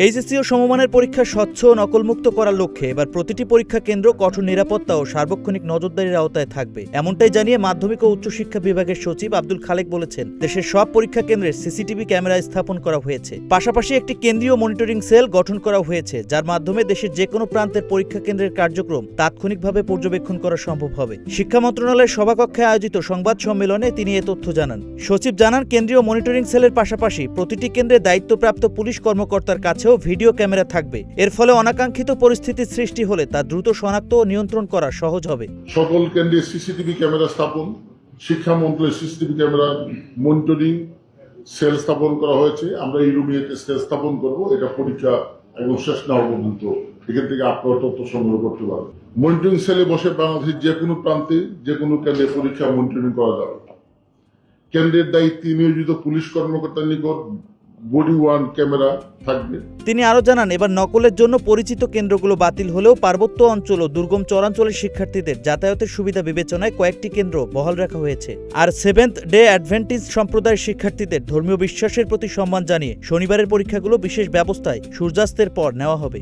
HSC ও সমমানের পরীক্ষা স্বচ্ছ ও নকলমুক্ত করার লক্ষ্যে এবার প্রতিটি পরীক্ষা কেন্দ্র কঠোর নিরাপত্তা ও সার্বক্ষণিক নজরদারির আওতায় থাকবে। এমনটাই জানিয়ে মাধ্যমিক ও উচ্চশিক্ষা বিভাগের সচিব আব্দুল খালেক বলেছেন, দেশের সব পরীক্ষা কেন্দ্রে সিসিটিভি ক্যামেরা স্থাপন করা হয়েছে। পাশাপাশি একটি কেন্দ্রীয় মনিটরিং সেল গঠন করা হয়েছে, যার মাধ্যমে দেশের যে কোনো প্রান্তের পরীক্ষা কেন্দ্রের কার্যক্রম তাৎক্ষণিকভাবে পর্যবেক্ষণ করা সম্ভব হবে। শিক্ষা মন্ত্রণালয়ের সভাকক্ষে আয়োজিত সংবাদ সম্মেলনে তিনি এ তথ্য জানান। সচিব জানান, কেন্দ্রীয় মনিটরিং সেলের পাশাপাশি প্রতিটি কেন্দ্রে দায়িত্বপ্রাপ্ত পুলিশ কর্মকর্তার কাছেও ভিডিও ক্যামেরা থাকবে। এর ফলে অনাকাঙ্ক্ষিত পরিস্থিতির সৃষ্টি হলে তা দ্রুত শনাক্ত ও নিয়ন্ত্রণ করা সহজ হবে। সকল কেন্দ্রে সিসিটিভি ক্যামেরা স্থাপন, শিক্ষা মন্ত্রণালয়ের সিসিটিভি ক্যামেরা মনিটরিং সেল স্থাপন করা হয়েছে। আমরা এই রুমে সেল স্থাপন করব, এটা পরীক্ষা এবং শেষ না হওয়া পর্যন্ত এখান থেকে আপনারা তথ্য সংগ্রহ করতে পারবেন। মনিটরিং সেলে বসে বাংলাদেশের যে কোনো প্রান্তে যে কোনো কেন্দ্রে পরীক্ষা মনিটরিং করা যাবে। কেন্দ্রের দায়িত্বে নিয়োজিত পুলিশ কর্মকর্তার নিকট বডি ওয়ার্ন ক্যামেরা থাকবে। তিনি আরো জানান, এবার নকলের জন্য পরিচিত কেন্দ্রগুলো বাতিল হলেও পার্বত্য অঞ্চল ও দুর্গম চরাঞ্চলের শিক্ষার্থীদের যাতায়াতের সুবিধা বিবেচনায় কয়েকটি কেন্দ্র বহাল রাখা হয়েছে। আর সেভেন্থ ডে অ্যাডভেন্টিস্ট সম্প্রদায়ের শিক্ষার্থীদের ধর্মীয় বিশ্বাসের প্রতি সম্মান জানিয়ে শনিবারের পরীক্ষাগুলো বিশেষ ব্যবস্থায় সূর্যাস্তের পর নেওয়া হবে।